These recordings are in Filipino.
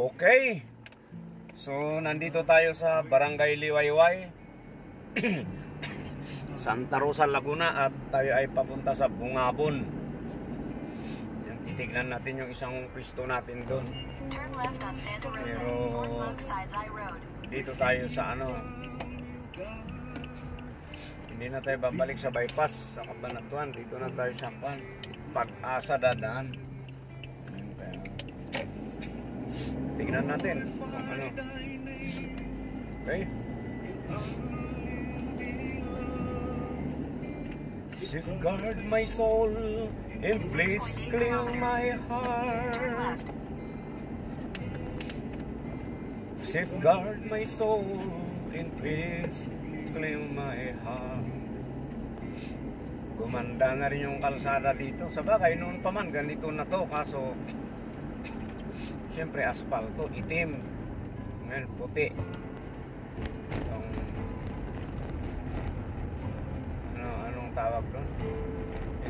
Okay. So, nandito tayo sa Barangay Liwayway, Santa Rosa, Laguna, at tayo ay papunta sa Bungabon. Yan, titignan natin yung isang pwesto natin doon. Turn left on Santa Rosa, Fort Magsaysay Road. Dito tayo sa hindi na tayo babalik sa bypass sa Cabanatuan. Dito na tayo sa Pag-asa dadaan. Tignan natin kung ano. Okay. Safeguard my soul and please clear my heart. Safeguard my soul and please clear my heart. Gumanda na rin yung kalsada dito. Sabagay noon pa man ganito na to, kaso siyempre asfalto, itim. Ngayon puti. Anong tawag doon?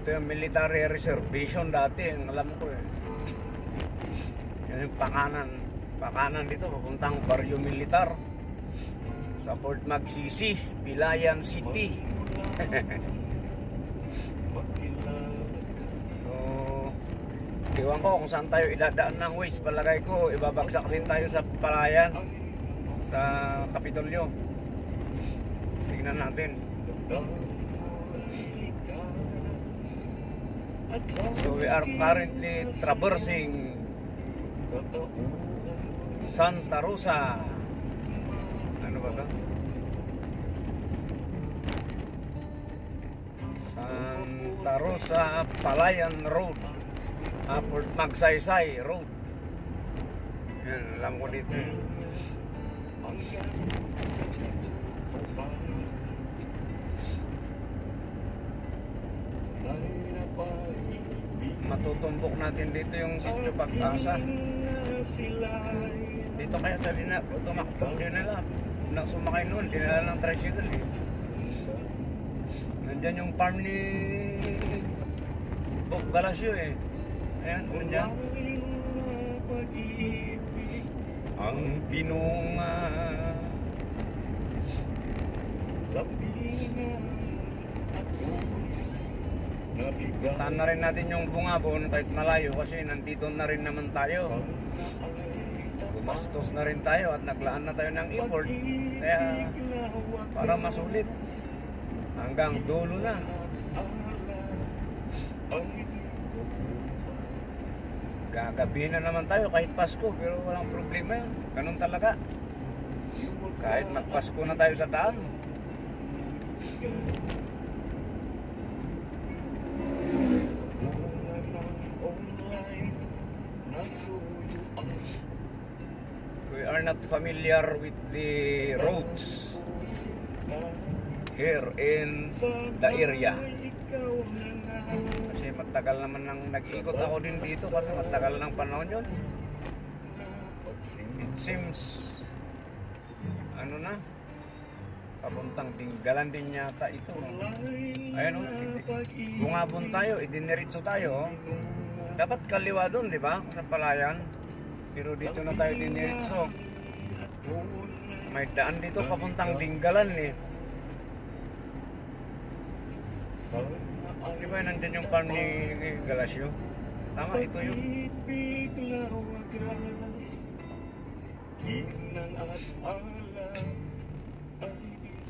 Ito yung military reservation dati, ang alam ko eh. Yan yung pakanan dito, papuntang Barrio Militar sa Fort Magsisi, Vilayan City. So, iwan ko kung saan tayo idadaan ng ways. Palagay ko, ibabagsak din tayo sa Palayan, sa Kapitolyo. Tingnan natin. So, we are currently traversing Santa Rosa. Ano ba ito? Santa Rosa Palayan Road, Fort Magsaysay Road. Yan, alam ko dito. Matutumbok natin dito yung Sitio Pag-asa. Dito kaya dali na tumakbo din nila. Nang sumakay noon, dinala ng tricycle eh. Nandyan yung farm ni Bob Galasio eh. Ayan, nandyan. Ang binunga. Saan na rin natin yung Bungabon kahit malayo kasi nandito na rin naman tayo. Gumastos na rin tayo at naglaan na tayo ng import. Kaya para masulit hanggang dulo na. Gagabi na naman tayo kahit Pasko, pero walang problema yun. Ganun talaga. Kahit magpasko na tayo sa daan. We are not familiar with the roads here in the area. Kasi matagal naman nang nag-ikot ako din dito kasi matagal ng panahon yun. It seems papuntang Dinggalan din yata ito. Ayan Bungabon tayo, idiniritso tayo. Dapat kaliwa doon, di ba? Sa Palayan. Pero dito na tayo diniritso. May daan dito papuntang Dinggalan eh. Di ba nandyan yung farm ni Galasio? Tama, ito yung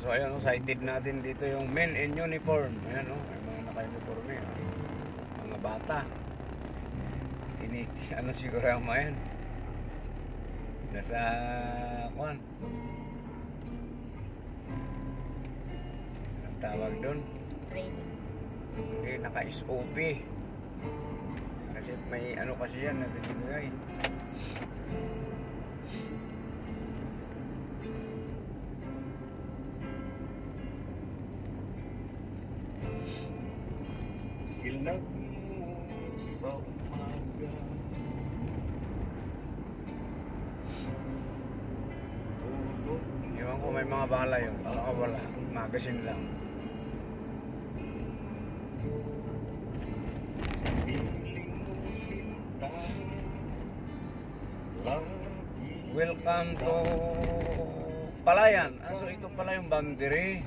so ayan sighted natin dito yung men in uniform. Ayan may mga naka-uniform eh. Mga bata. Siguro yung mga yan. Nasa ang tawag doon? Training. Hindi, naka-SOP. Kasi may kasi yan nagbibigay. Iwan ko may mga bala yun. Baka wala. Magazine lang. welcome to Palayan. So ito pala yung boundary.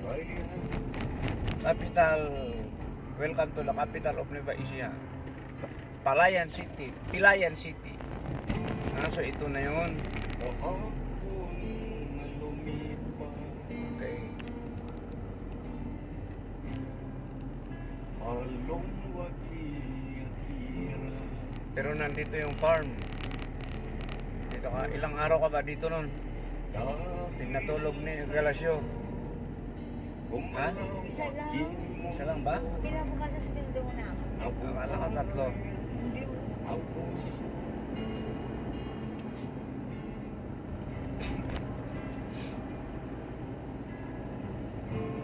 Capital. Welcome to the capital of Nueva Ecija. Palayan City. Pilayan City. So ito na yun. Okay. Pero nandito yung farm. Dito ka, ilang araw ka ba dito nun? Pinatulog ni Galasyo. Ha? Isa lang. Isa lang ba? Pinabukasan sa tindong na. Akala ka tatlo. Hindi.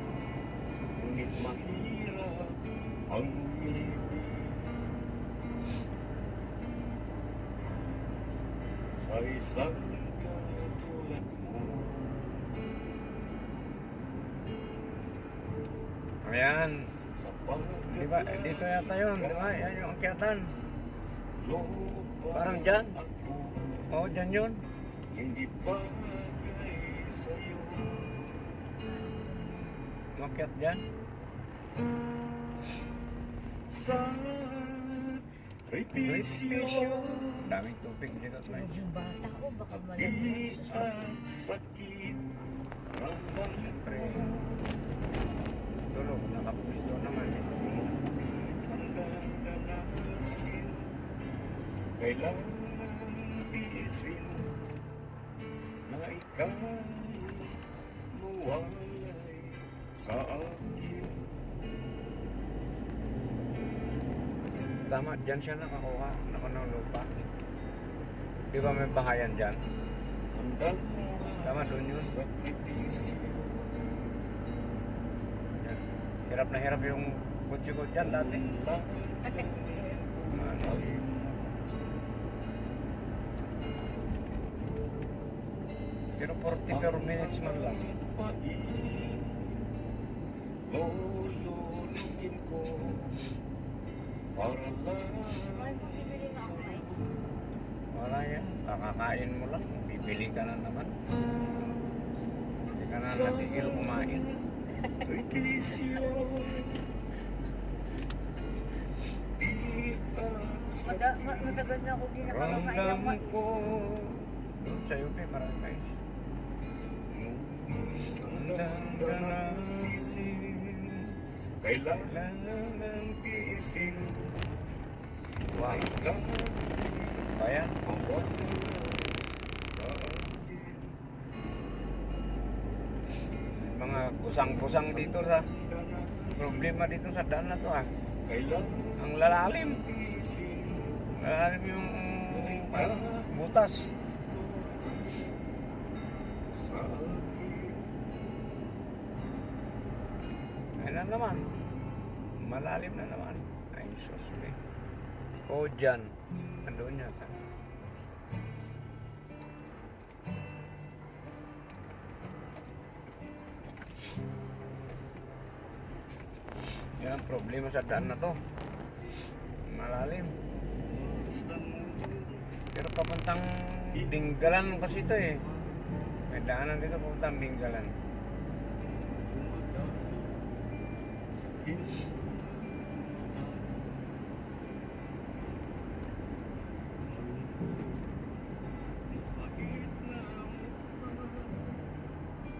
Ngunit mahirap ang umibig sa isang katulad mo. Ayan. Sa pagkat Di ba? Dito yata yun. Di ba? Yan yung akyatan. loob Parang dyan. ako, Oo, dyan yun. hindi bagay sa'yo. Makyat dyan. Sa Repisyo. Daming tubig dito, guys. Yung bata ko, baka Di malamang. at sakit ramdam Siyempre, tulog. Nakapwisto naman eh. ang dadanasin. Kailangan tiisin na ikaw mawalay sa akin. Tama, dyan siya nakakuha. Nakanulupa. Di ba may bahayan dyan? Ang Tama, doon yun. sakripisyo. Yan. Hirap na hirap yung kutsi ko dyan dati. Ano? Pero 40 per minutes man lang. Lulunugin ko para lang Mahal mo bibili nga ako mais. Wala yan. Kakakain mo lang. Bibili ka na naman. Hindi ka na natigil kumain. repisyo. Di at Matagal na ako din nakakakain ng Ramdam mais. ko. Doon sa UP, marami mais. Ramdam ka nasin. kailangan Kailangan tiisin. wow. Wow. Bayan. Mga kusang-kusang dito sa problema dito sa daan na to ah. Ang lalalim. Lalalim yung ano, butas. Ayun na naman. Malalim na naman. Ay, sus me. O dyan. Andoon yata. Yan ang problema sa daan na to. Malalim. Pero papuntang Dinggalan kasi ito eh. May daanan dito papuntang Dinggalan.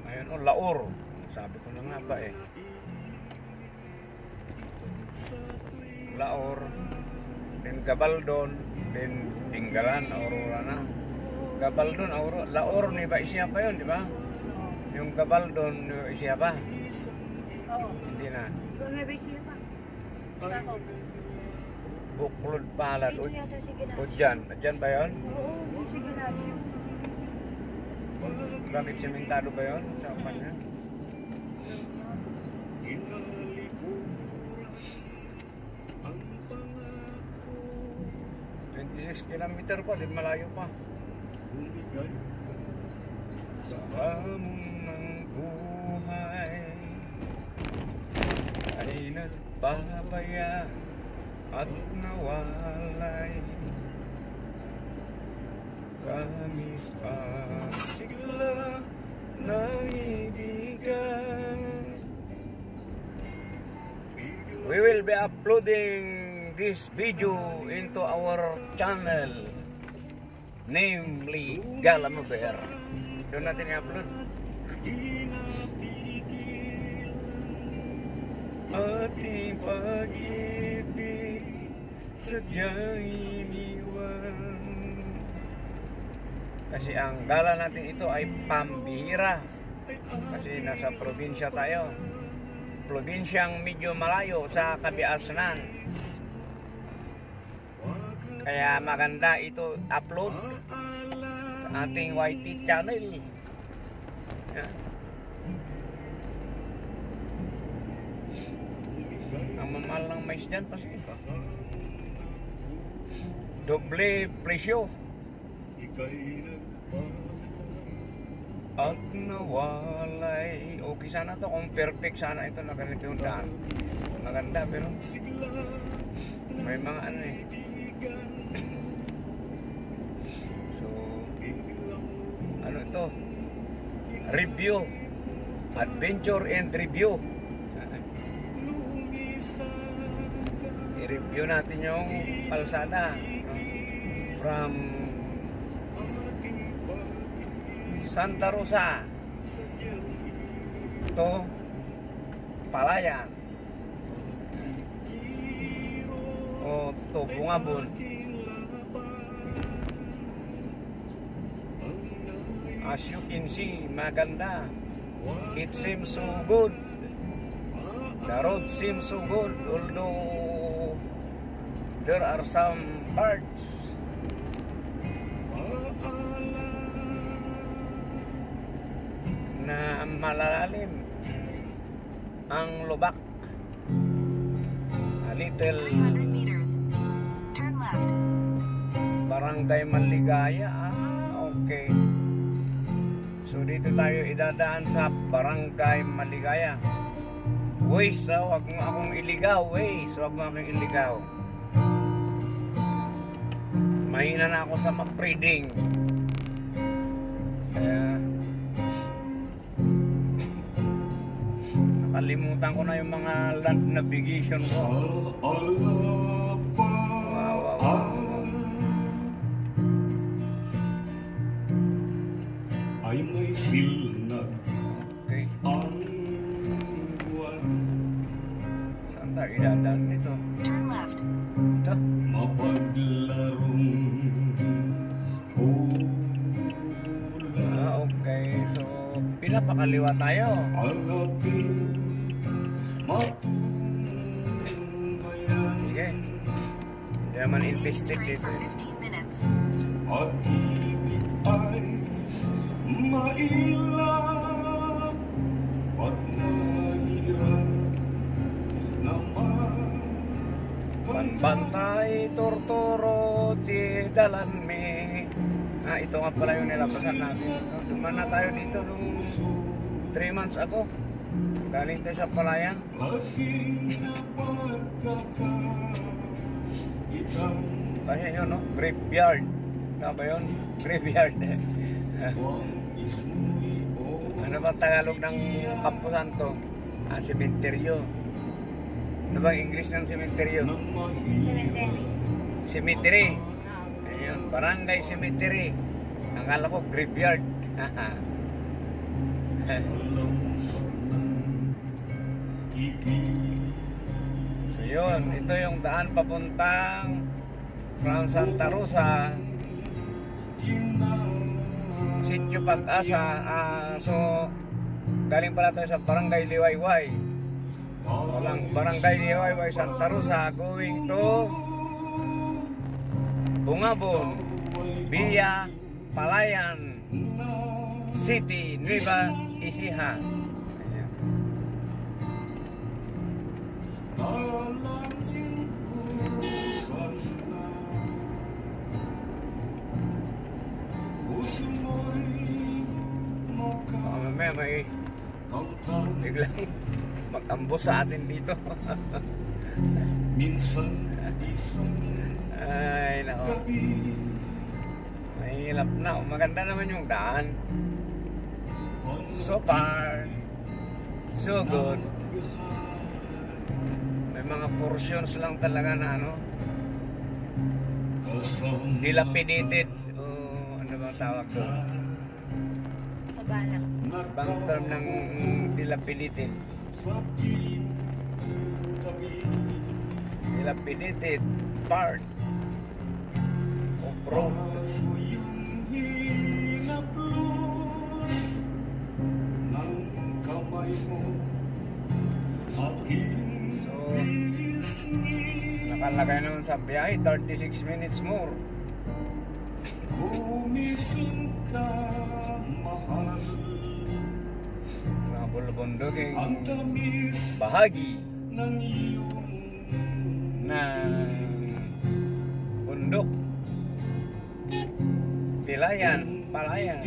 Ayun o, Laor. Sabi ko na nga ba eh. Laor, then Gabaldon, then Dinggalan, Aurora na. Gabaldon, Aurora, Laor, Nueva Ecija pa yun, di ba? Yung Gabaldon, Nueva Ecija pa? Oo. Hindi na. Kung may base pa. Sako. Buklod Palad, Dito yan sa Siginasyo. o dyan. Dyan ba yun? Oo, yung Siginasyo. Bakit sementado ba yun? Sa kanya? Ang pangako 26 kilometer pa, di malayo pa. bumigay Sa hamon ng buhay ay nagpapaya at nawalay. tamis pasigla ng ibigan. We will be uploading this video into our channel, namely Galamover. Doon natin i-upload. Ating pag-ibig sadyang iniwan. Kasi ang gala natin ito ay pambihira. Kasi nasa probinsya tayo. Probinsyang medyo malayo sa Kabiasnan. Kaya maganda ito upload sa ating YT channel. Yan. Ang mamahal ng mais dyan kasi doble presyo. At nawalay. Okay sana to kung perfect sana ito na ganito yung daan. Maganda pero may mga ano eh. So ano ito? Review. Adventure and review. I-review natin yung kalsada from Santa Rosa to Palayan o to Bungabon. As you can see, maganda. It seems so good. The road seems so good, although there are some parts na malalalim ang lubak. A little 300 meters. Turn left. Barangay Manligaya. Okay. So dito tayo idadaan sa Barangay Manligaya. Waze, wag mo akong iligaw. Waze, wag mo akong iligaw. Mahina na ako sa map-reading. Kaya nakalimutan ko na yung mga land navigation ko. Wow. Ay may silnag Okay. ang buwan, Saan tayo idadaan nito? Turn left. Ito? mapaglarong hula. Okay. So, pinapakaliwa tayo. Alapin matumbayan Sige. Hindi naman Continue infested straight dito. for 15 minutes. at ibig ay mailap at mahirap naman. Panbantay, tortoro, ti dalan me. Ito nga pala yung nilabasan natin. Duman na tayo dito nung 3 months ago. Galing tayo sa Palayan. Laging napagkakaitang Kasi yun, no? Graveyard. Tama ba yun? Graveyard. buwang ismu'i o Ano ba Tagalog ng Campo Santo? Sementeryo. Ano bang English ng sementeryo? ng mahirap. Cemetery. Cemetery. Ayun, barangay cemetery. Akala ko graveyard. So yun, ito yung daan papuntang from Santa Rosa, Sitio Pag-asa. So galing pala tayo sa Barangay Liwayway. Walang Barangay Liwayway, Santa Rosa, going to Bungabon via Palayan City, Nueva Ecija. Ayan. Mamaya may biglang mag-ambos sa atin dito. Minsan isang Ay, nako. gabi Mahila maulap na. Maganda naman yung daan. So far, so good. May mga portions lang talaga na ano, dilapidated. O ano bang tawag doon? Kabala. Ibang term ng dilapidated. Dilapidated part of road. So, nakalagay naman sa biyahe 36 minutes more. Mga bulbundok bahagi ng bundok, pilayan, palayan.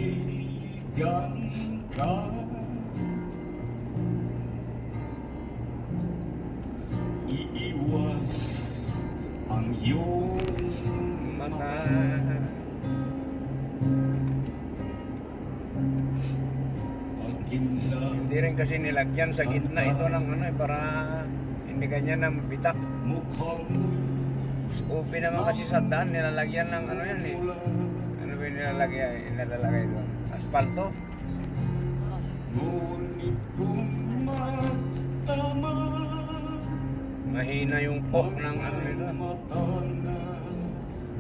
Iiwas ang iyong Mata. Hindi rin kasi nilagyan sa gitna ito ng ano para hindi ganyan na mabitak. Scoopy naman kasi sa daan, nilalagyan ng ano yan eh. Ano ba yung nilalagay doon? Asfalto? Mahina yung pok ng ano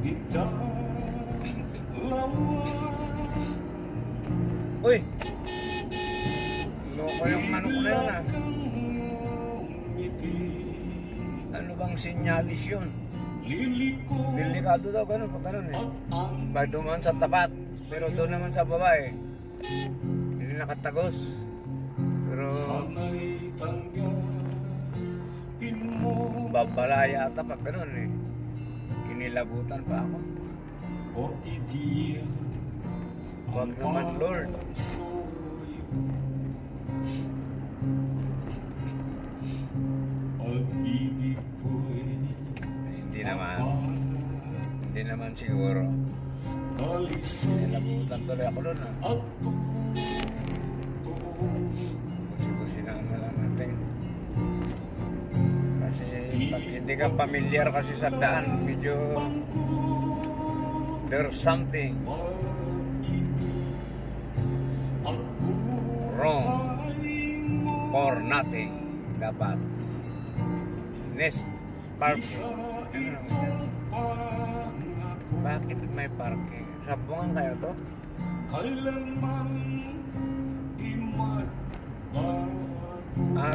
nito. Uy! Loko yung manok na yun ah. Ano bang sinyalis yun? Delikado daw ganun pag ganun eh. Ba dumaan sa tapat, pero doon naman sa baba eh. Hindi nakatagos. Pero babalaya ata pag ganun eh. Kinilabutan pa ako. Wag naman Lord. Hindi naman siguro. Kinilabutan tuloy ako doon ah. Busi-busi na ano lang natin. Kasi pag hindi ka familiar kasi sa daan, medyo there's something wrong or nothing. Dapat next parking. Bakit may parking? Sabungan kayo to?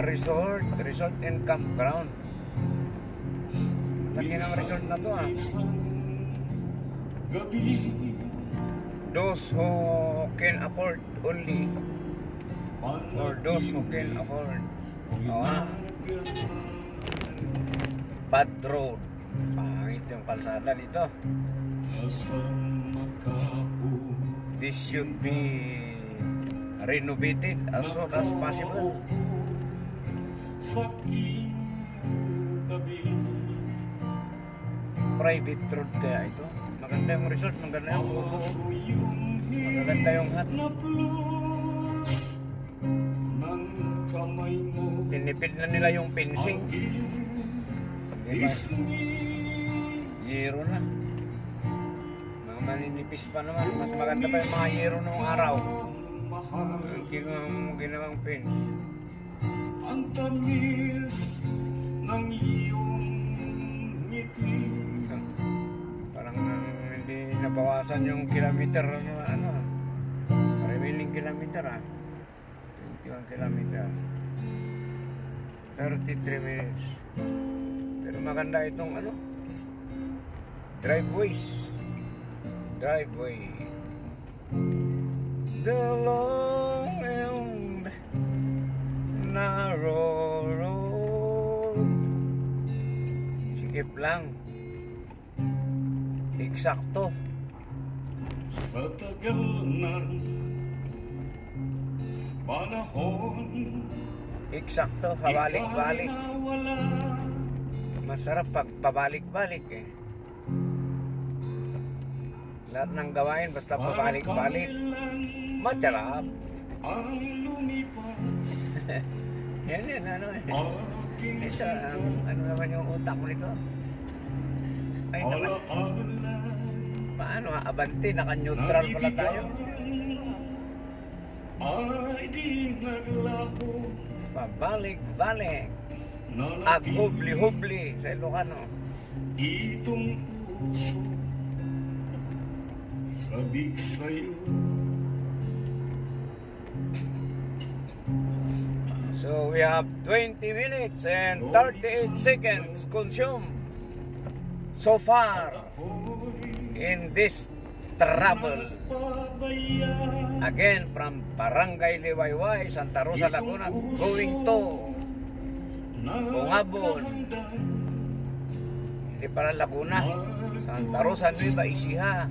Resort and campground. Laki ng resort na to ah. Those who can afford only. For those who can afford. Oh, bad road. Pangit yung kalsada dito. This should be renovated as soon as possible. Private road kaya ito. Maganda yung resort, maganda yung kubo, maganda yung hut. Tinipid na nila yung fencing. Diba? Yero na. Mga maninipis pa naman. Mas maganda pa yung mga yero nung araw. Ginawang fence. Ang tamis ng iyong ngiti. Parang hindi nabawasan yung kilometer ano. Remaining kilometer 21 kilometer. 33 minutes. Pero maganda itong ano, driveway. The long and narrow road. Sikip lang. Eksakto. Sa tagal ng panahon, Eksakto, pabalik-balik. Masarap pag pabalik-balik eh. Lahat ng gawain basta pabalik-balik. Masarap. Ang lumipas Yan, ano eh. aking Ito, ano naman yung utak mo nito? Ay naman, alaala paano nga, abante, naka-neutral pala tayo. ay di naglaho Pabalik-balik. na Aghubli-hubli sa Ilocano. itong puso sabik sa'yo. So we have 20 minutes and 38 seconds consumed so far in this travel. Again from Barangay Liwayway, Santa Rosa, Laguna, going to Bungabon. Hindi pala Laguna, Santa Rosa, Nueva Ecija,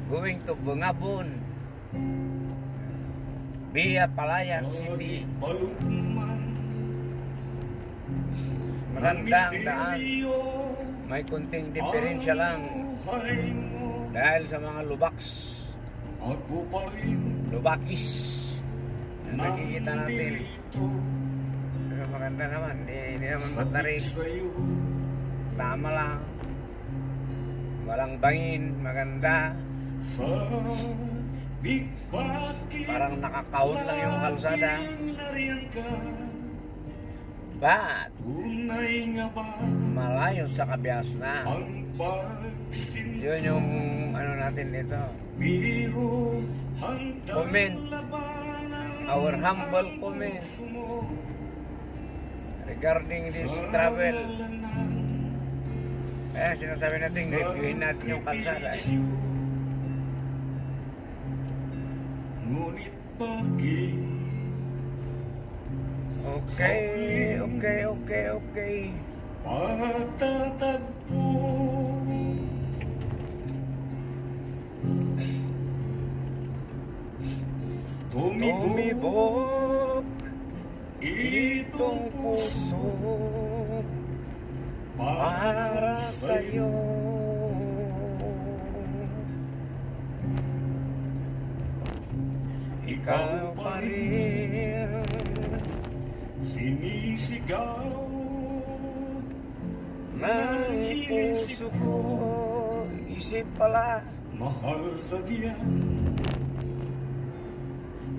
going to Bungabon via Palayan City. Magandang daan. May kunting diferensya lang dahil sa mga lubaks, lubakis na nakikita natin. Pero maganda naman, hindi naman matarik. Tama lang. Walang bangin, maganda. Parang nakakaon lang yung kalsada. But malayo sa Kabias na. Yun yung ano natin dito. Comment, our humble comment regarding this travel. Kaya sinasabi natin, reviewin natin yung kalsada. Ngunit bakit Okay. patatagpo Tumibok itong puso para sa'yo. Ikaw pa rin sinisigaw ng puso ko. Isip pala, mahal sa diyan.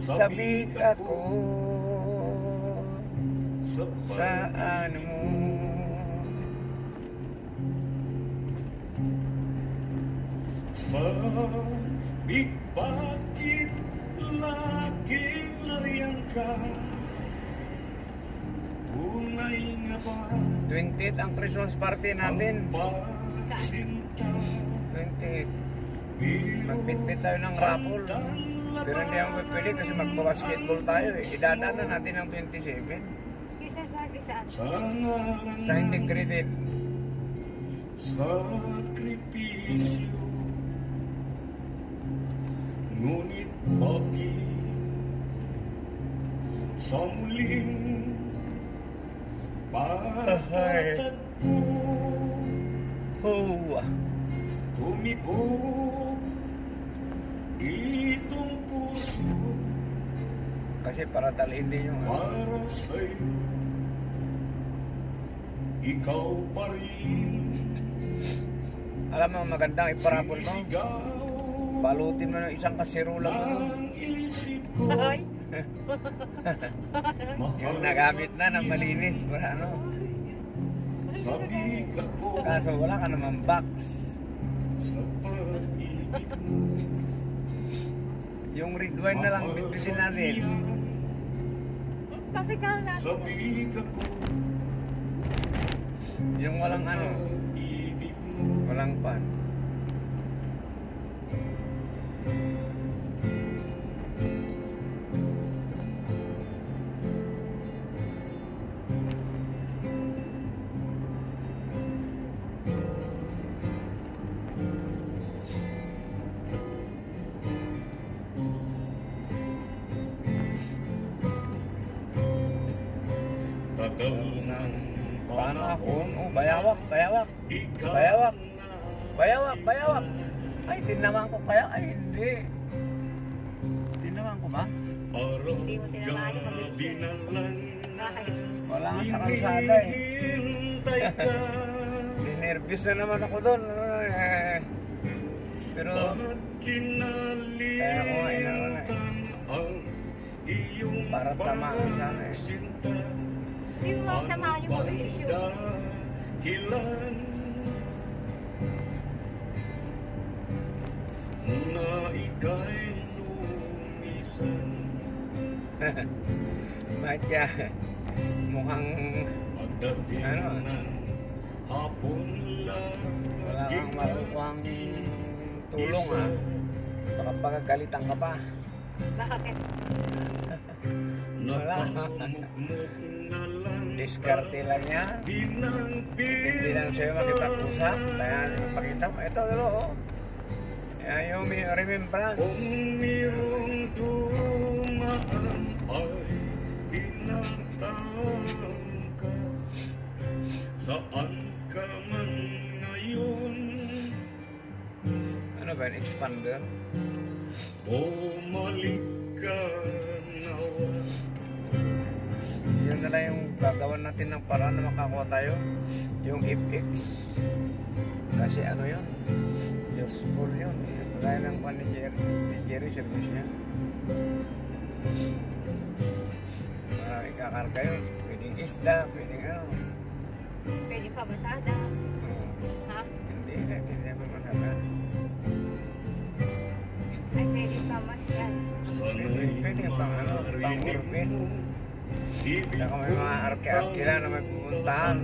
sabik ako saan mo. Sabik bakit laging nariyan ka? Tunay nga ba 28 ang Christmas party natin. pagsinta? 28. Biro Magbitbit tayo ng raffle. Pero hindi ako pwede kasi magbabasketball tayo eh. Idadaan na natin ang 27. Isa saan? sa ngalan Sa integrated. sakripisyo. Ngunit bakit sa muling pagtatagpo Oh, tumibok itong puso kasi para dalhin din yung para sa'yo. Ikaw pa rin alam mo magandang iparapol mo. sinisigaw Balutin mo ng isang kasirula mo dun. ang isip ko. Ay. Yung nagamit na ng malinis para ano. Sabik ako Kaso wala ka naman box. sa pag-ibig mo. Yung red wine na lang bitbitin natin. Kasi ka na. Sabik ako Yung walang ano, pag-ibig mo. walang pan. Tagal Ng panahon, oh bayawak. ikaw Bayawak. na Bayawak. Ay, tinamaan ko kaya? Ay, hindi. Tinamaan ko ba? Hindi mo tinamaan yung mabilis yun eh. Bakit? Wala nga sa kalsada eh. Nervous na naman ako doon. Pero, kaya ko nga inawa na eh. Para tamaan sana eh. Hindi mo lang tamaan yung mabilis yun. Na ika'y lumisan Matya, mukhang ano, hapon wala kang makukuhang tulong ha. Baka pagagalitan ka pa. Bakit? Wala. Diskarte lang yan. Hindi lang sa'yo makipag-usap. Kaya pakita mo. Ito, oh. Yung remembrance. Kung mayroong dumaan ay pinatawag ka, saan ka man ngayon, Ano ba yun? Expander? bumalik ka nawa. Yun na lang yung gagawan natin ng paraan na makakuha tayo. Yung FX. Kasi ano yun? Useful yun. Kaya ng pan ni Jerry service niya. Marami kakarga yun. Pwedeng isda, pwedeng ano. Pwede pa basada. Ha? Hindi, hindi naman masama. Ay, pwede pa masyal. Pwede pang ano, pang orbit. Saka may mga arke-arke lang na may pupuntahan.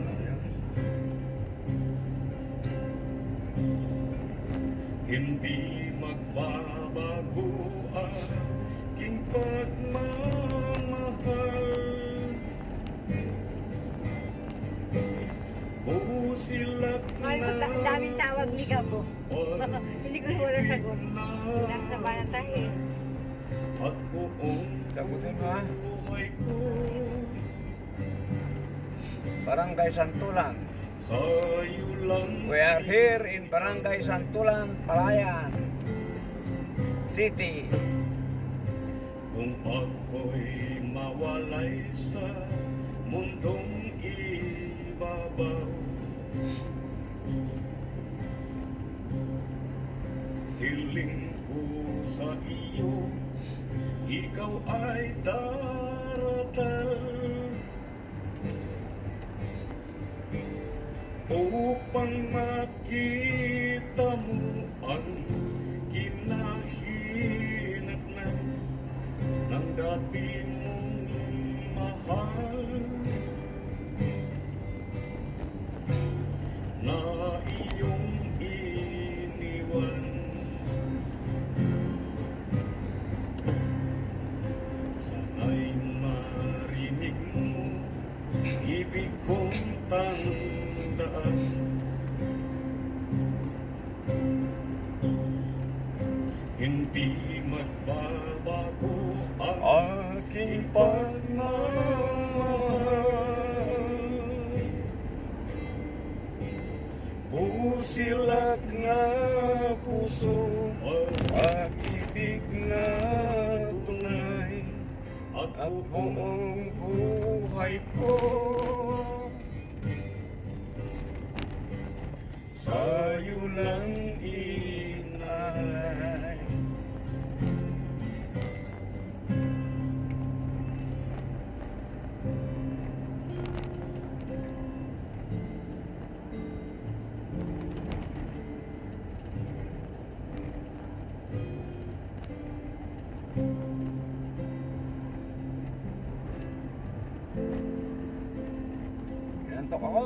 Hindi magbabago ang aking pagmamahal. Busilak Mahal ko, daming tawag ni Gabo. Hindi ko wala sagot. Nasa bayan tayo eh. at buong Sagutin mo ha. buhay ko Barangay Santulan. sa'yo lang. We are here in Barangay Santulan, Palayan City. Kung ako'y mawalay sa mundong ibabaw, hiling ko sa iyo, ikaw ay daratal, upang makita mo ang kinahinatnan ng dati mong mahal, na iyong iniwan. Sana'y marinig mo ibig kong tandaan. Hindi magbabago ang Aking pagmamahal. Busilak na puso, pag-ibig na tunay, At at buong buhay ko sa'yo lang inalay. Inantok ako.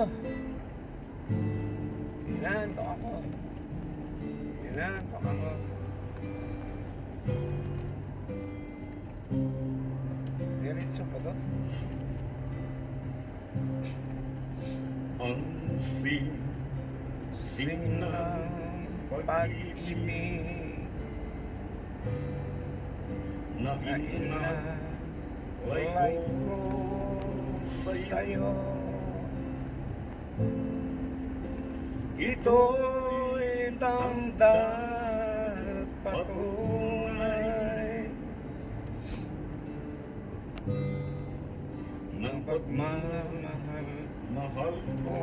Inantok ako. Inantok ako. Diretso pa to? ang Sing ng pag-ibig na na inalay inalay ko ko sa'yo. sa'yo. Ito'y damdamin Mamahal mahal ko.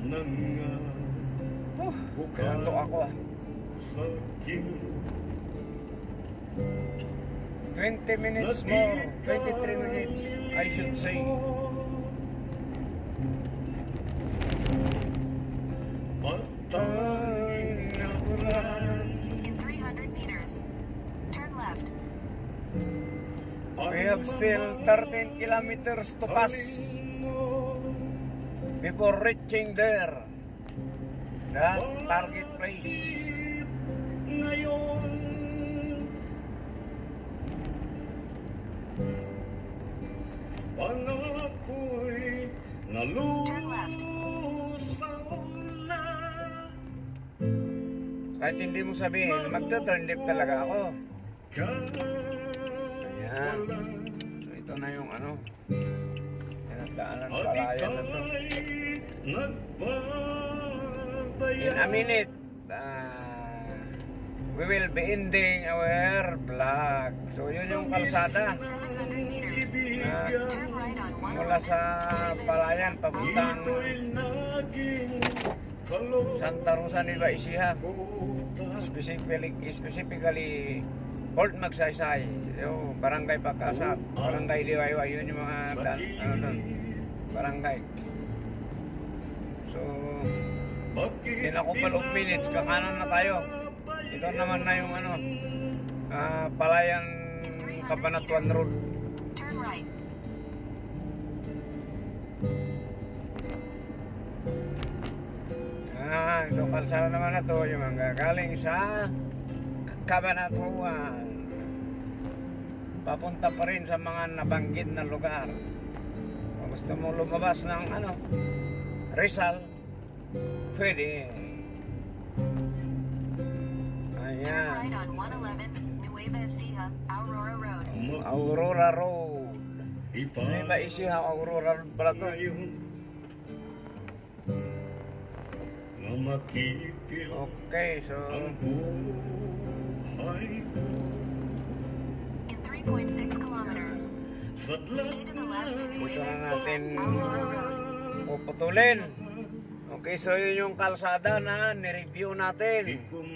nang Kinantok ako ah. sa akin. 20 minutes more, 23 minutes, I should say. Patay na ulan. In 300 meters, turn left. We have still 13 kilometers to pass before reaching there. That target place. Ngayon pangako'y Turn left. nalusaw na. Kahit hindi mo sabihin, magta-turn left talaga ako. Ayan. So ito na yung ano. Pinagdaanan palayan na to. In a minute, we will be ending our vlog. So yun yung kalsada 700 meters, na turn right on mula 111. sa palayan papuntang Santa Rosa Nueva Ecija. Specifically Port Magsaysay, yung Barangay Pagkasat, Barangay Liwayway, yun yung mga ano doon, barangay. So in a couple of minutes kakanan na tayo. Ito naman na yung ano, Palayan Cabanatuan Road. Turn right. Itong kalsada naman na to, yung mga galing sa Cabanatuan. Papunta pa rin sa mga nabanggit na lugar. Kung gusto mo lumabas ng ano, Rizal, pwede. Turn right Ayan, on 111, Nueva Ecija, Aurora Road. Aurora Road. Nueva Ecija, Aurora Road pala to. Na makipil Okay, so ang buhay ko In 3.6 kilometers, sa stay to the left to dito Nueva na Ecija, natin Aurora Road. puputulin. Okay, so yun yung kalsada na nireview natin. Kung